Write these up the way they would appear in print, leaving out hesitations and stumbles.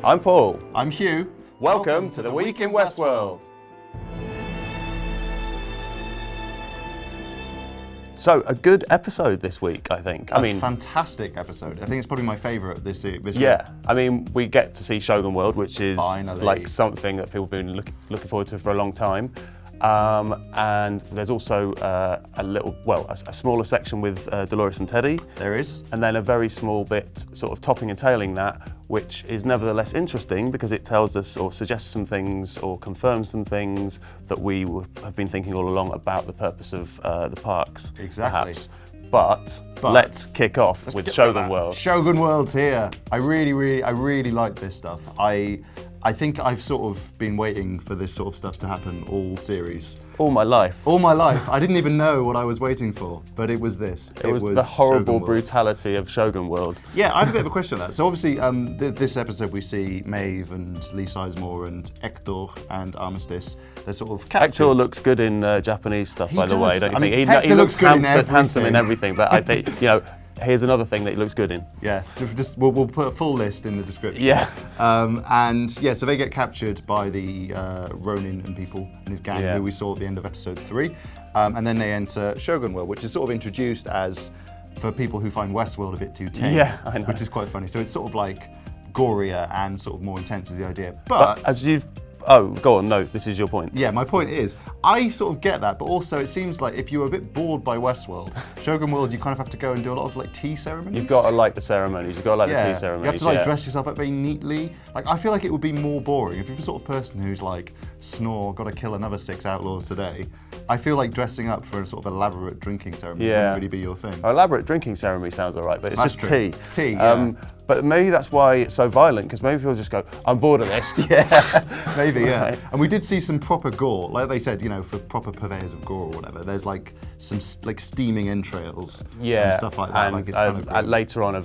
I'm Paul. I'm Hugh. Welcome to the Week in Westworld. So, a good episode this week, I think. Fantastic episode. I think it's probably my favourite this year. Yeah, I mean, we get to see ShogunWorld, which is Finally. like something that people have been looking forward to for a long time. And there's also a smaller section with Dolores and Teddy. There is. And then a very small bit sort of topping and tailing that, which is nevertheless interesting because it tells us or suggests some things or confirms some things that we have been thinking all along about the purpose of the parks. Exactly. Perhaps. But let's kick off with ShogunWorld. ShogunWorld's here. I really like this stuff. I think I've sort of been waiting for this sort of stuff to happen all series. All my life. All my life. I didn't even know what I was waiting for, but it was this. It was the horrible ShogunWorld. Brutality of ShogunWorld. Yeah, I have a bit of a question on that. So obviously, this episode we see Maeve and Lee Sizemore and Hector and Armistice. They're sort of captured. Hector looks good in Japanese stuff, by the way, don't you think? Hector looks good in handsome in everything, but I think, here's another thing that he looks good in. Yeah, we'll put a full list in the description. Yeah. So they get captured by the Ronin and people and his gang, who we saw at the end of episode 3. And then they enter ShogunWorld, which is sort of introduced as, for people who find Westworld a bit too tame. Yeah, I know. Which is quite funny. So it's sort of like gorier and sort of more intense is the idea. But as you've... Oh, go on, no, this is your point. Yeah, my point is, I sort of get that, but also it seems like if you were a bit bored by Westworld, ShogunWorld, you kind of have to go and do a lot of like tea ceremonies. You've got to like the ceremonies, you've got to like the tea ceremonies. You have to like dress yourself up very neatly. Like, I feel like it would be more boring. If you're the sort of person who's like, snore, got to kill another 6 outlaws today, I feel like dressing up for a sort of elaborate drinking ceremony wouldn't really be your thing. An elaborate drinking ceremony sounds all right, but it's just tea. Tea, yeah. But maybe that's why it's so violent, because maybe people just go, I'm bored of this. Maybe, yeah. Right. And we did see some proper gore. Like they said, for proper purveyors of gore or whatever, there's like some like steaming entrails and stuff like that. And like it's kind of later on,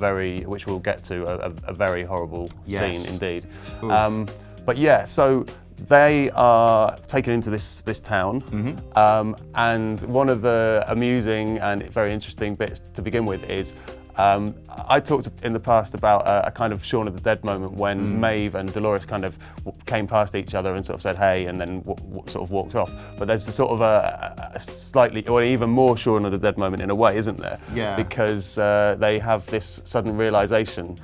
which we'll get to, a very horrible scene indeed. But yeah, so they are taken into this town, and one of the amusing and very interesting bits to begin with is I talked in the past about a kind of Shaun of the Dead moment when Maeve and Dolores kind of came past each other and sort of said hey, and then sort of walked off. But there's a sort of a slightly, or even more Shaun of the Dead moment in a way, isn't there? Yeah. Because they have this sudden realization.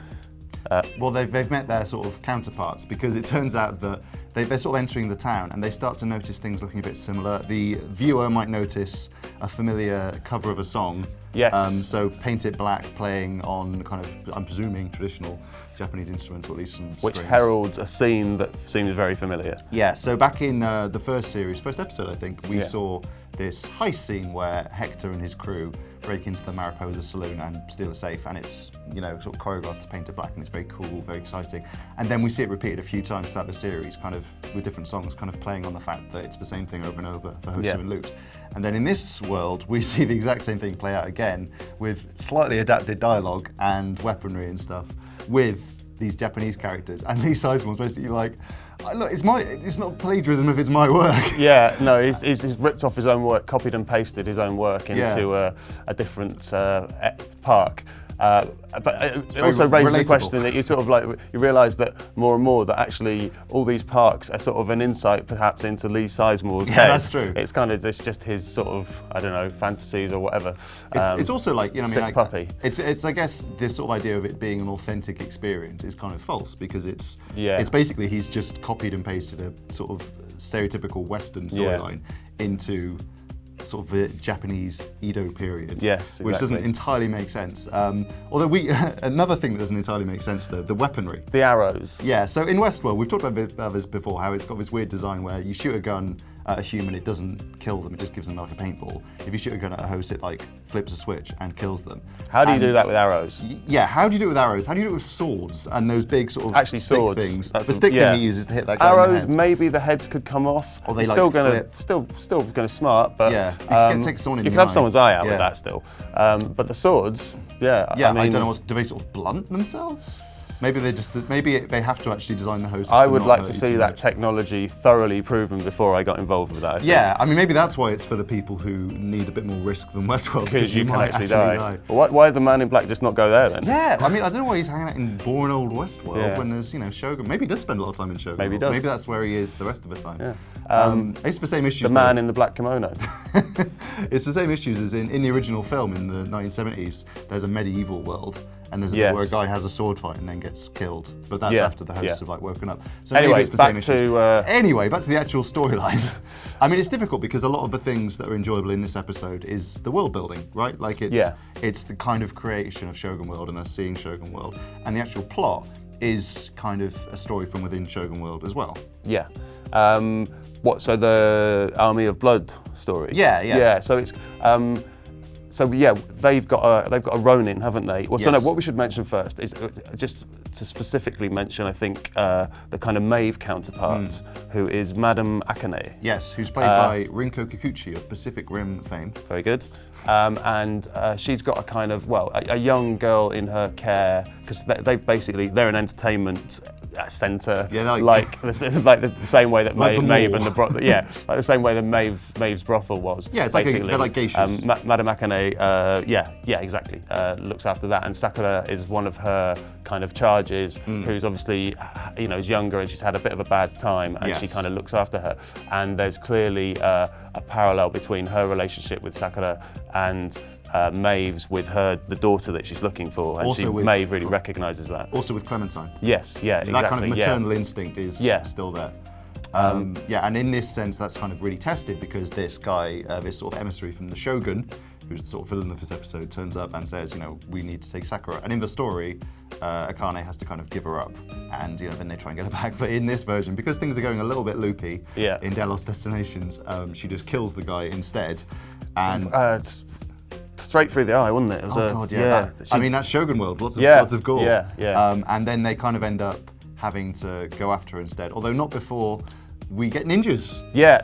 Well, they've met their sort of counterparts, because it turns out that they're sort of entering the town and they start to notice things looking a bit similar. The viewer might notice a familiar cover of a song. Yes. So Paint It Black playing on kind of, I'm presuming, traditional Japanese instruments, or at least some strings. Which heralds a scene that seems very familiar. Yeah, so back in the first episode I think, we saw this heist scene where Hector and his crew break into the Mariposa saloon and steal a safe, and it's sort of choreographed to Paint It Black, and it's very cool, very exciting. And then we see it repeated a few times throughout the series, kind of with different songs, kind of playing on the fact that it's the same thing over and over for Hosu and loops. And then in this world, we see the exact same thing play out again with slightly adapted dialogue and weaponry and stuff with these Japanese characters. And Lee Sizemore's basically like, look, it's not plagiarism if it's my work. Yeah, no, he's ripped off his own work, copied and pasted his own work into a different park. But it also raises the question that you sort of like, you realise that more and more that actually all these parks are sort of an insight perhaps into Lee Sizemore's head. That's true. It's kind of just his sort of, I don't know, fantasies or whatever. It's also like, sick puppy. It's I guess this sort of idea of it being an authentic experience is kind of false, because it's basically he's just copied and pasted a sort of stereotypical Western storyline into sort of the Japanese Edo period, which doesn't entirely make sense. Although another thing that doesn't entirely make sense, the weaponry. The arrows. Yeah, so in Westworld, we've talked about this before, how it's got this weird design where you shoot a gun at a human, it doesn't kill them, it just gives them like a paintball. If you shoot a gun at a host, it like flips a switch and kills them. How do you do that with arrows? Yeah, how do you do it with arrows? How do you do it with swords and those big sort of stick swords things? The stick thing he uses to hit that guy arrows, in the head. Maybe the heads could come off. Or they it's like still flip. gonna smart, but yeah, you can take someone in you the can have eye. someone's eye out with that still. But the swords, I mean, I don't know, do they sort of blunt themselves? Maybe they have to actually design the hosts. I would like to see that technology thoroughly proven before I got involved with that. Yeah, I mean, maybe that's why it's for the people who need a bit more risk than Westworld. Because you can actually die. Well, why did the Man in Black just not go there then? Yeah, I mean, I don't know why he's hanging out in boring old Westworld when there's, Shogun. Maybe he does spend a lot of time in Shogun. Maybe he does. Maybe that's where he is the rest of the time. Yeah. It's the same issues. The man in the black kimono. It's the same issues as in the original film in the 1970s. There's a medieval world, and there's a bit where a guy has a sword fight and then gets killed. But that's after the hosts have woken up. So anyway, it's the same issues. Anyway, back to the actual storyline. I mean, it's difficult because a lot of the things that are enjoyable in this episode is the world building, right? Like it's the kind of creation of ShogunWorld and us seeing ShogunWorld, and the actual plot is kind of a story from within ShogunWorld as well. Yeah. So the Army of Blood story? Yeah. So it's they've got a Ronin, haven't they? Well, so no, what we should mention first is just to specifically mention, I think, the kind of Maeve counterpart, who is Madame Akane. Yes, who's played by Rinko Kikuchi of Pacific Rim fame. Very good. And she's got a kind of, a young girl in her care, because they're an entertainment centre, like the same way that Maeve and the same way that Maeve's brothel was. Yeah, it's basically. They're like geishas. Madame Akane, exactly, looks after that, and Sakura is one of her kind of charges, who's obviously, is younger and she's had a bit of a bad time, and she kind of looks after her. And there's clearly a parallel between her relationship with Sakura and Maeve's with the daughter that she's looking for, and Maeve really recognises that. Also with Clementine. Yes, exactly. That kind of maternal instinct is still there. And in this sense, that's kind of really tested because this guy, this sort of emissary from the Shogun, who's the sort of villain of this episode, turns up and says, we need to take Sakura. And in the story, Akane has to kind of give her up, and then they try and get her back. But in this version, because things are going a little bit loopy in Their Lost Destinations, she just kills the guy instead. And straight through the eye, wasn't it? It was God, yeah. I mean, that's ShogunWorld, lots of gore. Yeah. And then they kind of end up having to go after her instead, although not before we get ninjas. Yeah.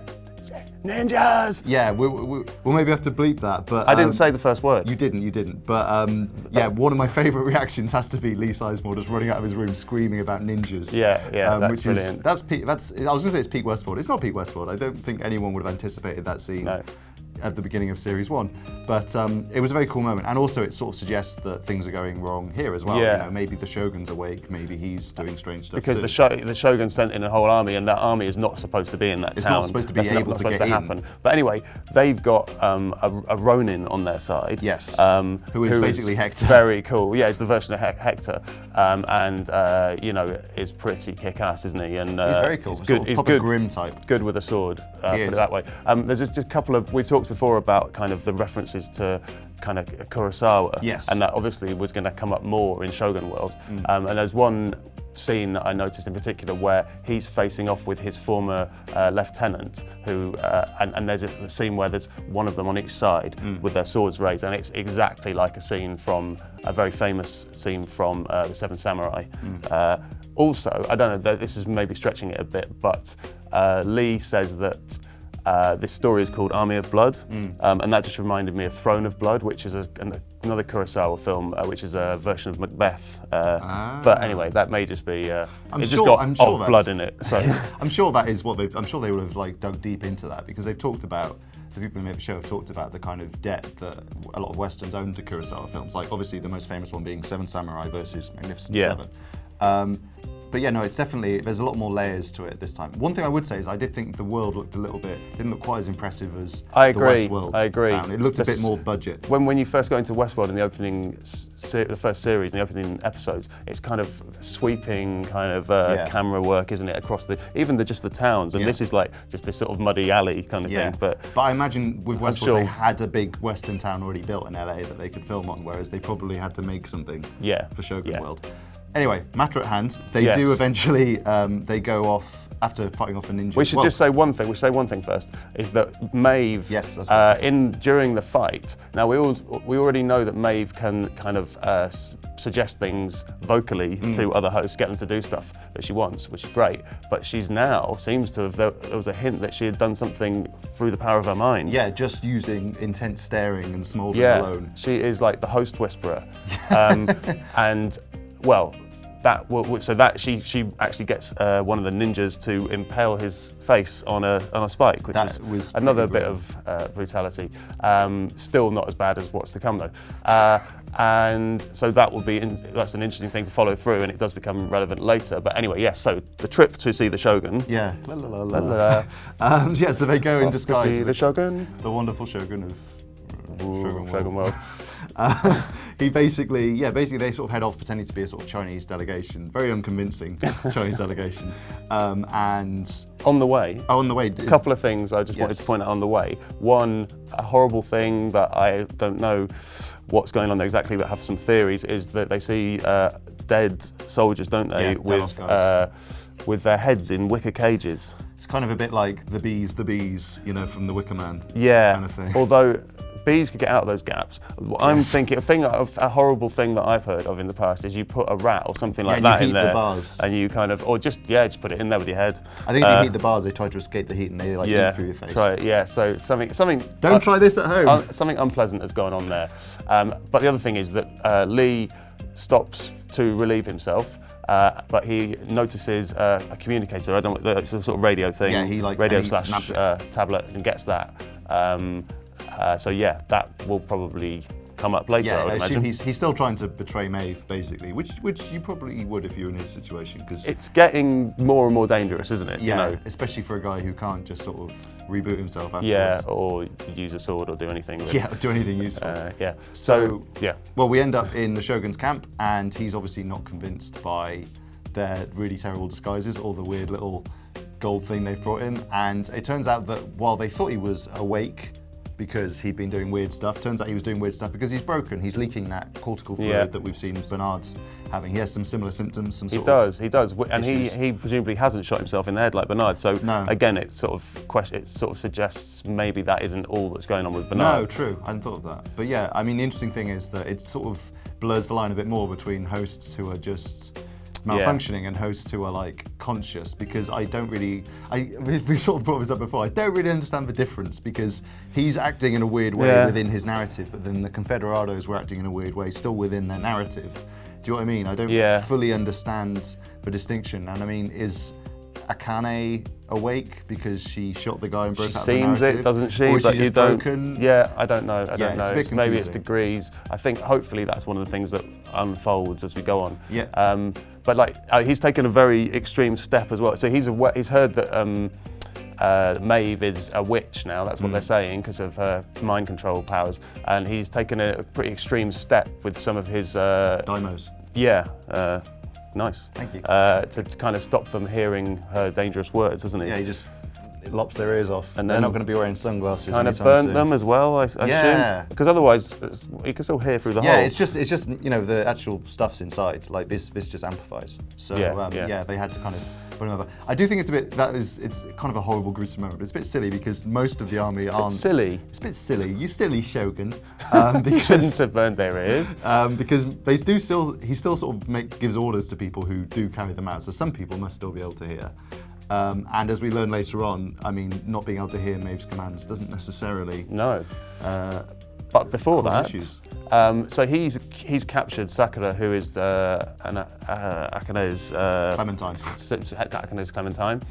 Ninjas! Yeah, we'll maybe have to bleep that, but... I didn't say the first word. You didn't. But one of my favourite reactions has to be Lee Sizemore just running out of his room screaming about ninjas. Yeah, that's brilliant. I was going to say it's peak Westworld. It's not peak Westworld. I don't think anyone would have anticipated that scene. No. At the beginning of Series 1. But it was a very cool moment, and also it sort of suggests that things are going wrong here as well. Yeah. Maybe the Shogun's awake, maybe he's doing strange stuff because the Shogun sent in a whole army, and that army is not supposed to be in that town. It's not supposed to be able to get in. Happen. But anyway, they've got a Ronin on their side. Yes. Who is basically Hector. Very cool. Yeah, it's the version of Hector, and is pretty kick-ass, isn't he? And he's very cool. He's good. He's good. Grim type. Good with a sword. Put it that way. There's just a couple of. We've talked before about kind of the references to kind of Kurosawa. Yes. And that obviously was going to come up more in ShogunWorld. And there's one scene that I noticed in particular where he's facing off with his former lieutenant, who and there's a scene where there's one of them on each side with their swords raised, and it's exactly like a scene from a very famous scene from the Seven Samurai. Also, I don't know, this is maybe stretching it a bit, but Lee says that this story is called Army of Blood, and that just reminded me of Throne of Blood, which is another Kurosawa film, which is a version of Macbeth. But anyway, that may just be it's just got blood in it. So I'm sure that is what I'm sure they would have dug deep into that, because they've talked about. The people who made the show have talked about the kind of debt that a lot of Westerns own to Kurosawa films. Like obviously the most famous one being Seven Samurai versus Magnificent Seven. But yeah, no, it's definitely, there's a lot more layers to it this time. One thing I would say is I did think the world looked didn't look quite as impressive as the Westworld town. It looked a bit more budget. When you first go into Westworld in the opening, the first series, in the opening episodes, it's kind of sweeping kind of camera work, isn't it, across just the towns. And this is like just this sort of muddy alley kind of thing. But I imagine with Westworld, they had a big Western town already built in LA that they could film on, whereas they probably had to make something for ShogunWorld. Anyway, matter at hand. They do eventually. They go off after fighting off a ninja. We should just say one thing. We should say one thing first. Is that Maeve? Yes. That's during the fight. Now we already know that Maeve can kind of suggest things vocally to other hosts, get them to do stuff that she wants, which is great. But she's now seems to have. There was a hint that she had done something through the power of her mind. Yeah, just using intense staring and smouldering alone. She is like the host whisperer, and well. she actually gets one of the ninjas to impale his face on a spike, which was another bit of brutality. Still not as bad as what's to come though. And so that's an interesting thing to follow through, and it does become relevant later. But anyway, yes. So the trip to see the Shogun. Yeah. Yeah. So they go in disguise. To see the Shogun. The wonderful Shogun of ShogunWorld. He basically they sort of head off pretending to be a sort of Chinese delegation, very unconvincing Chinese delegation. And on the way, a couple of things I just wanted to point out on the way. One, a horrible thing that I don't know what's going on there exactly, but have some theories, is that they see dead soldiers, don't they, with their heads in wicker cages. It's kind of a bit like the bees, you know, from the Wicker Man. Yeah. Kind of thing. Although bees could get out of those gaps. I'm thinking a horrible thing that I've heard of in the past is you put a rat or something like that in there, the bars. And you kind of, or just put it in there with your head. I think if you heat the bars, they try to escape the heat and they eat through your face. Try it. Yeah. So something. Don't try this at home. Something unpleasant has gone on there. But the other thing is that Lee stops to relieve himself. But he notices a communicator. It's a sort of radio thing. Yeah, he radio / tablet, and gets that. So yeah, that will probably come up later. I would imagine. He's still trying to betray Maeve, basically, which you probably would if you were in his situation, because it's getting more and more dangerous, isn't it? Yeah, you know? Especially for a guy who can't just sort of reboot himself afterwards. Yeah, or use a sword or do anything. Really. Yeah, do anything useful. Yeah. So yeah. Well, we end up in the Shogun's camp, and he's obviously not convinced by their really terrible disguises or the weird little gold thing they've brought in. And it turns out that while they thought he was awake because he'd been doing weird stuff, turns out he was doing weird stuff because he's broken. He's leaking that cortical fluid that we've seen Bernard having. He has some similar symptoms. He does, and he presumably hasn't shot himself in the head like Bernard. So again, it sort of suggests maybe that isn't all that's going on with Bernard. No, true. I hadn't thought of that. But yeah, I mean, the interesting thing is that it sort of blurs the line a bit more between hosts who are just malfunctioning and hosts who are like conscious, because we sort of brought this up before, I don't really understand the difference, because he's acting in a weird way within his narrative, but then the Confederados were acting in a weird way still within their narrative. Do you know what I mean? I don't fully understand the distinction. And I mean, is Akane awake because she shot the guy and broke out the narrative? She seems it, doesn't she? Or is but she just broken? Yeah, I don't know. I don't know. It's Maybe it's degrees. I think hopefully that's one of the things that unfolds as we go on. Yeah. But like he's taken a very extreme step as well. So he's heard that Maeve is a witch now. That's what they're saying because of her mind control powers, and he's taken a pretty extreme step with some of his Daimos. Yeah. Nice. Thank you. To kind of stop them hearing her dangerous words, hasn't he? Yeah, he just lops their ears off. And they're not going to be wearing sunglasses. Kind of burnt them as well, I assume. Because otherwise, you can still hear through the hole. Yeah, it's just the actual stuff's inside. Like this just amplifies. So they had to kind of put them over. I do think it's kind of a horrible, gruesome moment, but it's a bit silly because most of the army aren't. Silly. It's a bit silly. You silly Shogun. Shouldn't have burned their ears. Because he still sort of gives orders to people who do carry them out. So some people must still be able to hear. And as we learn later on, I mean, not being able to hear Maeve's commands doesn't necessarily. No. But before that, so he's captured Sakura, who is Akane's Clementine. Akane's Clementine,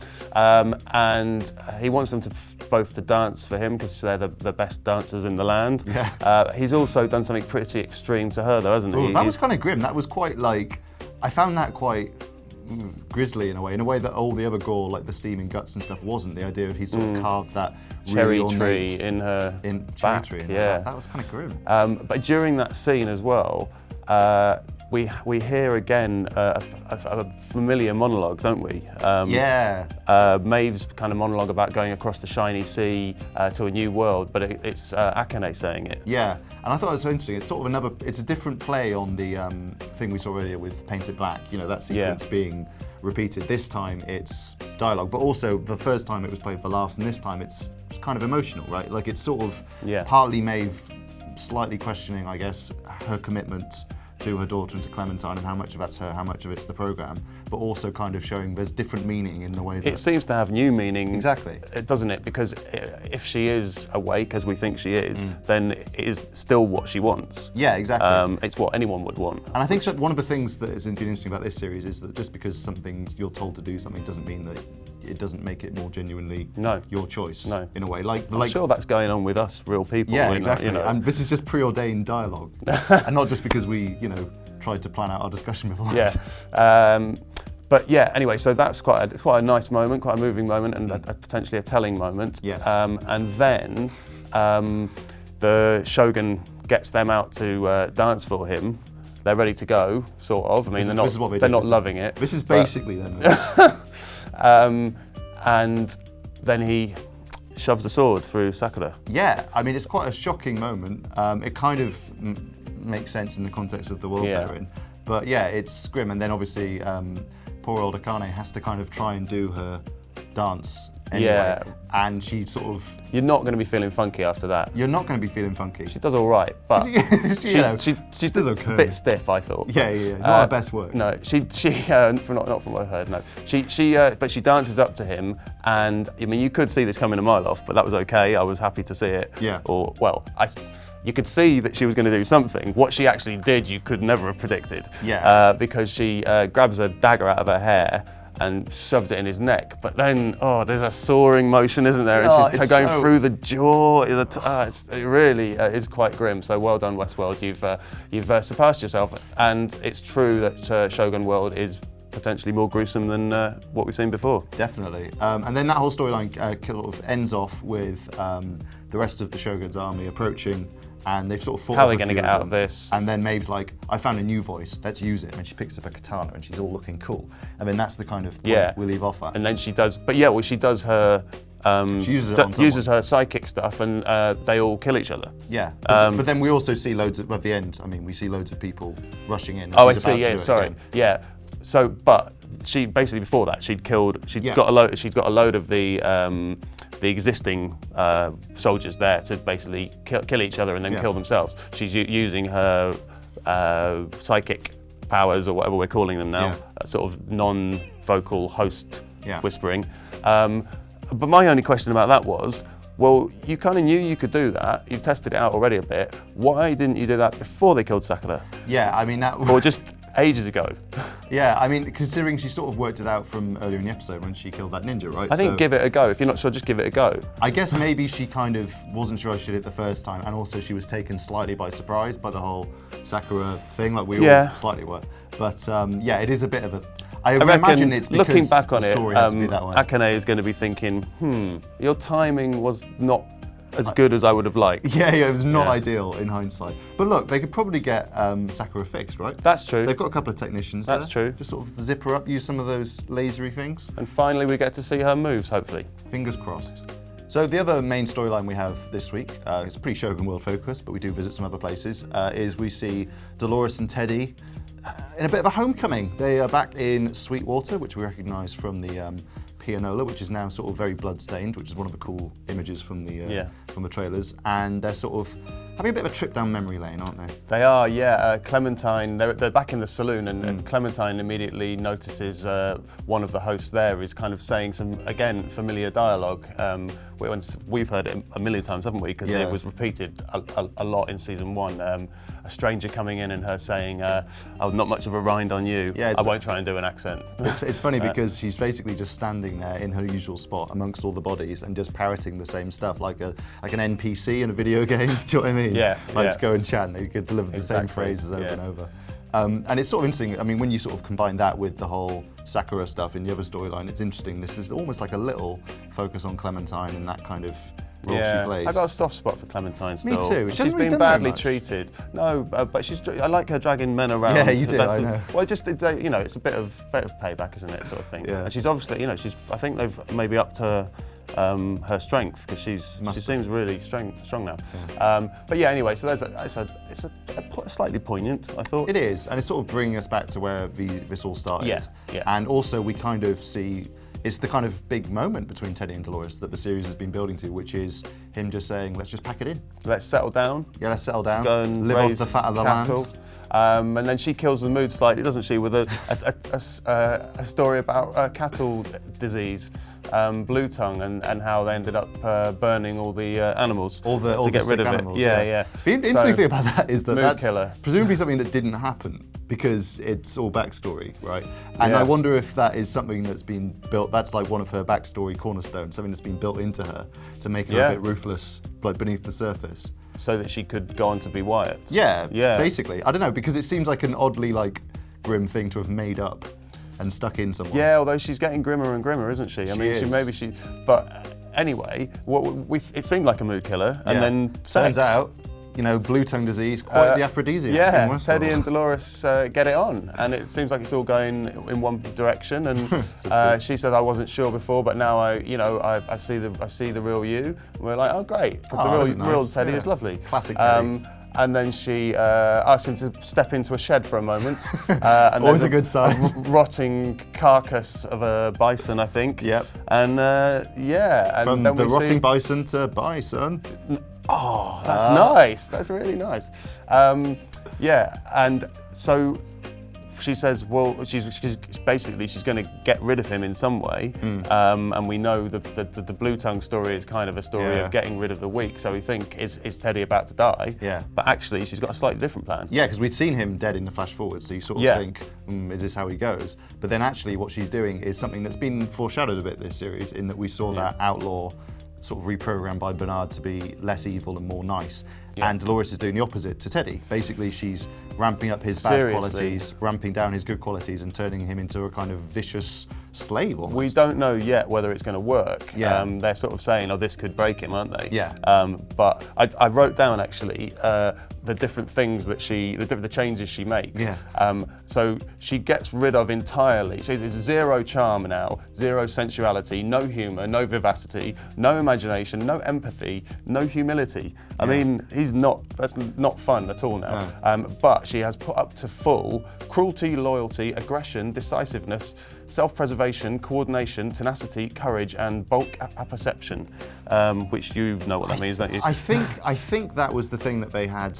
and he wants them both to dance for him because they're the best dancers in the land. Yeah. He's also done something pretty extreme to her, though, hasn't he? That was kind of grim. That was quite I found that quite grisly in a way that all the other gore, like the steaming guts and stuff, wasn't. The idea of he sort of carved that cherry really tree in her back. That was kind of grim. But during that scene as well, we hear again a familiar monologue, don't we? Maeve's kind of monologue about going across the shiny sea to a new world, but it's Akane saying it. Yeah, and I thought it was so interesting. It's sort of it's a different play on the thing we saw earlier with Painted Black. You know, that sequence being repeated. This time it's dialogue, but also the first time it was played for laughs, and this time it's kind of emotional, right? Like it's sort of partly Maeve slightly questioning, I guess, her commitment to her daughter and to Clementine, and how much of that's her, how much of it's the program, but also kind of showing there's different meaning in the way that... It seems to have new meaning. Exactly. Doesn't it? Because if she is awake, as we think she is, then it is still what she wants. Yeah, exactly. It's what anyone would want. And I think that one of the things that has been interesting about this series is that just because you're told to do something doesn't mean that it doesn't make it more genuinely your choice. No. In a way. I'm sure that's going on with us real people. Yeah, exactly. You know. And this is just preordained dialogue. And not just because we, tried to plan out our discussion before. Yeah. But yeah, anyway, so that's quite a nice moment, quite a moving moment, and potentially a telling moment. Yes. And then the Shogun gets them out to dance for him. They're ready to go, sort of. I mean, they're not loving it. This is basically them. And then he shoves the sword through Sakura. Yeah, I mean, it's quite a shocking moment. It kind of makes sense in the context of the world they're in. But yeah, it's grim. And then obviously, poor old Akane has to kind of try and do her dance anyway. Yeah. And she sort of... You're not going to be feeling funky after that. You're not going to be feeling funky. She does all right, but she does okay. A bit stiff, I thought. Yeah. Not her best work. No, she not from what I heard. No, but she dances up to him, and I mean, you could see this coming a mile off, but that was okay. I was happy to see it. Yeah. Or well, you could see that she was going to do something. What she actually did, you could never have predicted. Yeah. Because she grabs a dagger out of her hair and shoves it in his neck. But then, there's a soaring motion, isn't there? And she's going through the jaw. It really is quite grim. So well done, Westworld. You've surpassed yourself. And it's true that ShogunWorld is potentially more gruesome than what we've seen before. Definitely. And then that whole storyline sort of ends off with the rest of the Shogun's army approaching, and they've sort of fought. How are they going to get out of this? And then Maeve's like, I found a new voice, let's use it. And she picks up a katana and she's all looking cool. And then that's the kind of point we leave off at. And then she does, she does her... she uses her psychic stuff, and they all kill each other. Yeah, but then we also see loads of, at the end, we see loads of people rushing in. Oh, I see, yeah, sorry. Yeah, so, but she, basically before that, she'd got a load of the existing soldiers there to basically kill each other and then kill themselves. She's using her psychic powers, or whatever we're calling them now, sort of non-vocal host whispering. But my only question about that was, well, you kind of knew you could do that. You've tested it out already a bit. Why didn't you do that before they killed Sakura? Yeah, I mean that. Or just ages ago. Yeah, I mean, considering she sort of worked it out from earlier in the episode when she killed that ninja, right? I think give it a go. If you're not sure, just give it a go. I guess maybe she kind of wasn't sure she did it the first time, and also she was taken slightly by surprise by the whole Sakura thing, like we all slightly were. But yeah, it is a bit of a... I imagine it's because looking back on the story it, had to be that way. Akane is going to be thinking, your timing was not as good as I would have liked. Yeah, it was not ideal in hindsight. But look, they could probably get Sakura fixed, right? That's true. They've got a couple of technicians That's true. Just sort of zip her up, use some of those lasery things. And finally we get to see her moves, hopefully. Fingers crossed. So the other main storyline we have this week, it's pretty ShogunWorld focused, but we do visit some other places, is we see Dolores and Teddy in a bit of a homecoming. They are back in Sweetwater, which we recognise from the pianola, which is now sort of very blood-stained, which is one of the cool images from the trailers. And they're sort of having a bit of a trip down memory lane, aren't they? They are, yeah. Clementine, they're back in the saloon, and Clementine immediately notices one of the hosts there is kind of saying some, again, familiar dialogue. We've heard it a million times, haven't we? Because it was repeated a lot in season 1. A stranger coming in and her saying, "Oh, not much of a rind on you. I won't try and do an accent." It's funny because she's basically just standing there in her usual spot amongst all the bodies and just parroting the same stuff, like an NPC in a video game. Do you know what I mean? Yeah. Like to go and chat, and they could deliver the same phrases over and over. And it's sort of interesting. I mean, when you sort of combine that with the whole Sakura stuff in the other storyline, it's interesting. This is almost like a little focus on Clementine and that kind of role she plays. I got a soft spot for Clementine still. Me too. She's been badly treated. No, but I like her dragging men around. Yeah, you do. I know. Well, just it's a bit of payback, isn't it, sort of thing. Yeah. And she's obviously, I think they've maybe upped her strength, because she seems really strong now. Yeah. But yeah, anyway, so it's a slightly poignant, I thought. It is, and it's sort of bringing us back to where this all started. Yeah. And also we kind of see, it's the kind of big moment between Teddy and Dolores that the series has been building to, which is him just saying, let's just pack it in. Let's settle down. Yeah, let's settle down. Go and live raise off the fat of the cattle. land. And then she kills the mood slightly, doesn't she, with a story about cattle disease, blue tongue, and how they ended up burning all the animals to get rid of animals, it. Yeah. The interesting thing about that is that mood that's killer. presumably something that didn't happen because it's all backstory, right? And I wonder if that is something that's been built, that's like one of her backstory cornerstones, something that's been built into her to make her a bit ruthless, like beneath the surface. So that she could go on to be Wyatt. Yeah, basically. I don't know, because it seems like an oddly like grim thing to have made up and stuck in somewhere. Yeah, although she's getting grimmer and grimmer, isn't she? But anyway, it seemed like a mood killer, and then turns out, you know, blue tongue disease, quite the aphrodisiac. Yeah, in Westworld. Teddy and Dolores get it on, and it seems like it's all going in one direction. And she said, "I wasn't sure before, but now I see the real you." And we're like, "Oh, great!" Because the real Teddy is lovely. Classic Teddy. And then she asked him to step into a shed for a moment. And always a good sign. Rotting carcass of a bison, I think. Yep. And and from then the rotting bison to bison. Oh, that's nice. That's really nice. And so she says, well, she's basically going to get rid of him in some way. And we know the blue tongue story is kind of a story of getting rid of the weak. So we think, is Teddy about to die? Yeah. But actually, she's got a slightly different plan. Yeah, because we'd seen him dead in the flash forward, so you sort of think, is this how he goes? But then actually what she's doing is something that's been foreshadowed a bit this series, in that we saw that outlaw sort of reprogrammed by Bernard to be less evil and more nice. Yeah. And Dolores is doing the opposite to Teddy. Basically, she's ramping up his bad qualities, ramping down his good qualities, and turning him into a kind of vicious slave almost. We don't know yet whether it's going to work. Yeah. They're sort of saying, oh, this could break him, aren't they? Yeah. But I wrote down, actually, the different things that the changes she makes. Yeah. So she gets rid of entirely, so there's zero charm now, zero sensuality, no humour, no vivacity, no imagination, no empathy, no humility. I mean, that's not fun at all now. No. But she has put up to full cruelty, loyalty, aggression, decisiveness, self-preservation, coordination, tenacity, courage, and bulk apperception, which you know what that means, don't you? I think that was the thing that they had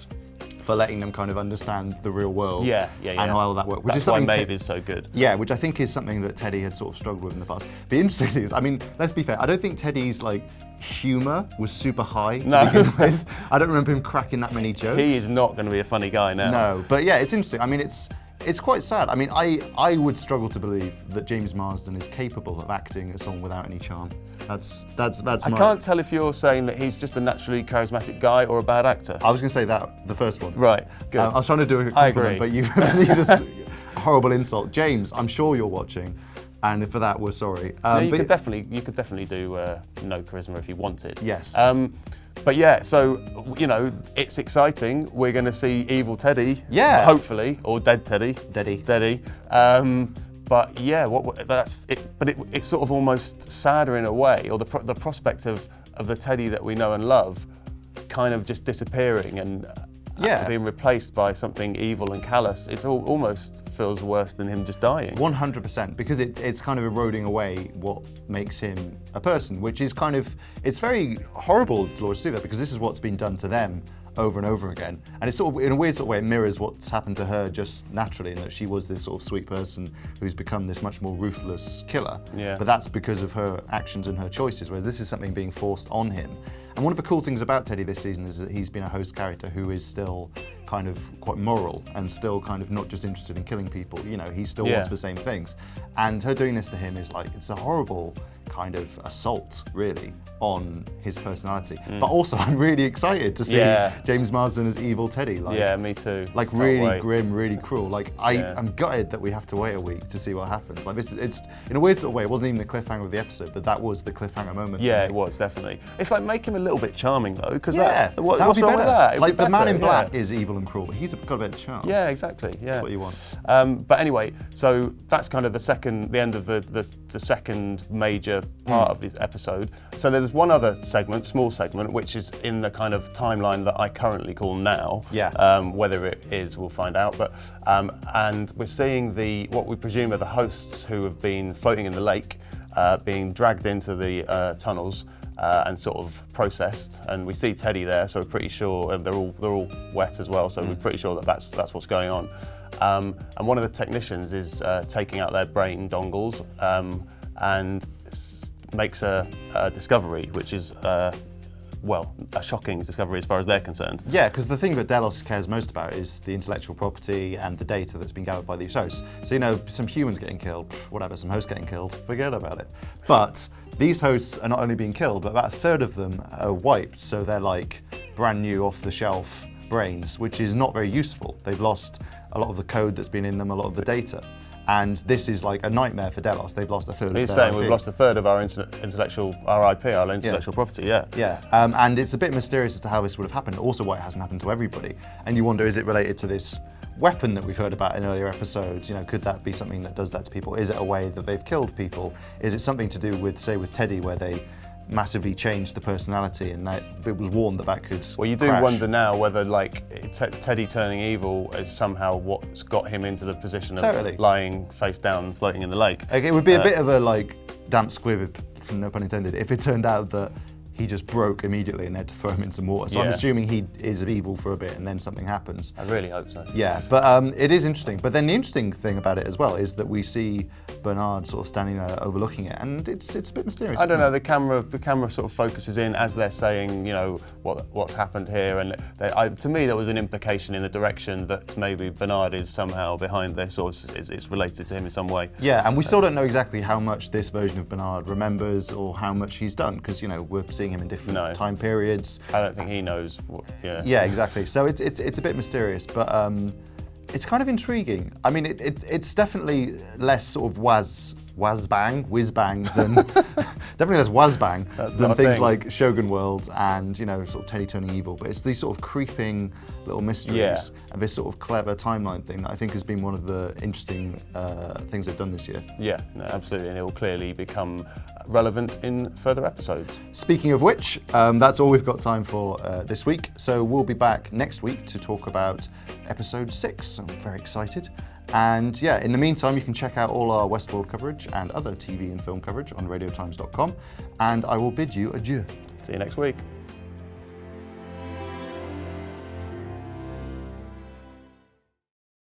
for letting them kind of understand the real world and how all that worked. That's why Maeve is so good. Yeah, which I think is something that Teddy had sort of struggled with in the past. The interesting thing is, I mean, let's be fair, I don't think Teddy's like humour was super high to begin with. I don't remember him cracking that many jokes. He is not going to be a funny guy now. No, but yeah, it's interesting. I mean, it's quite sad. I mean, I would struggle to believe that James Marsden is capable of acting a song without any charm. That's I can't tell if you're saying that he's just a naturally charismatic guy or a bad actor. I was going to say that, the first one. Right, good. I was trying to do a compliment, but you just a horrible insult. James, I'm sure you're watching, and for that we're sorry. You could definitely do no charisma if you wanted. Yes. But yeah, so, you know, it's exciting. We're going to see evil Teddy, hopefully, or dead Teddy. Deddy. But yeah, that's it. But it's sort of almost sadder in a way, or the prospect of the Teddy that we know and love, kind of just disappearing and being replaced by something evil and callous. It almost feels worse than him just dying. 100%, because it's kind of eroding away what makes him a person, which is kind of, it's very horrible, Dolores, to do that, because this is what's been done to them over and over again. And it's sort of, in a weird sort of way, it mirrors what's happened to her just naturally, in that she was this sort of sweet person who's become this much more ruthless killer. Yeah. But that's because of her actions and her choices, whereas this is something being forced on him. And one of the cool things about Teddy this season is that he's been a host character who is still kind of quite moral and still kind of not just interested in killing people. You know, he still wants the same things. And her doing this to him is like, it's a horrible kind of assault, really, on his personality. But also, I'm really excited to see James Marsden as evil Teddy. Like, yeah, me too. Like really grim, really cruel. Like I'm gutted that we have to wait a week to see what happens. Like it's in a weird sort of way. It wasn't even the cliffhanger of the episode, but that was the cliffhanger moment. Yeah, it was definitely. It's like make him a little bit charming though, because that what's wrong with that? Like the Man in Black is evil and cruel, but he's got a bit of charm. Yeah, exactly. Yeah, that's what you want. But anyway, so that's kind of the end of the second major part of this episode. So there's one other segment, small segment, which is in the kind of timeline that I currently call now. Yeah. Whether it is, we'll find out. But and we're seeing what we presume are the hosts who have been floating in the lake. being dragged into the tunnels and sort of processed. And we see Teddy there, so we're pretty sure they're all wet as well. So we're pretty sure that that's what's going on. And one of the technicians is taking out their brain dongles and makes a discovery, which is well, a shocking discovery as far as they're concerned. Yeah, because the thing that Delos cares most about is the intellectual property and the data that's been gathered by these hosts. So, you know, some humans getting killed, whatever, some hosts getting killed, forget about it. But these hosts are not only being killed, but about a third of them are wiped, so they're like brand new off-the-shelf brains, which is not very useful. They've lost a lot of the code that's been in them, a lot of the data. And this is like a nightmare for Delos. They've lost a third of their He's saying IP. we've lost a third of our intellectual, our IP, our intellectual property, yeah. Yeah, and it's a bit mysterious as to how this would have happened, also why it hasn't happened to everybody. And you wonder, is it related to this weapon that we've heard about in earlier episodes? You know, could that be something that does that to people? Is it a way that they've killed people? Is it something to do with, say, with Teddy, where they massively changed the personality and that it was warned that that could Well, you do crash? wonder now whether, like, Teddy turning evil is somehow what's got him into the position of lying face down, floating in the lake. Okay, it would be a bit of a, like, damp squib, no pun intended, if it turned out that he just broke immediately and they had to throw him in some water. So I'm assuming he is evil for a bit and then something happens. I really hope so. Yeah, but it is interesting. But then the interesting thing about it as well is that we see Bernard sort of standing there overlooking it, and it's a bit mysterious. I don't know. The camera sort of focuses in as they're saying, you know, what's happened here, and to me there was an implication in the direction that maybe Bernard is somehow behind this, or it's related to him in some way. Yeah, and we still don't know exactly how much this version of Bernard remembers or how much he's done, because you know we're seeing him in different time periods. I don't think he knows what. Yeah, exactly. So it's a bit mysterious, but it's kind of intriguing. I mean, it's definitely less sort of whiz bang than definitely less whiz bang than things like ShogunWorld and, you know, sort of Teddy turning evil. But it's these sort of creeping little mysteries and this sort of clever timeline thing that I think has been one of the interesting things they've done this year. Yeah, no, absolutely, and it will clearly become relevant in further episodes. Speaking of which, that's all we've got time for this week. So we'll be back next week to talk about episode 6. I'm very excited. And yeah, in the meantime, you can check out all our Westworld coverage and other TV and film coverage on radiotimes.com. And I will bid you adieu. See you next week.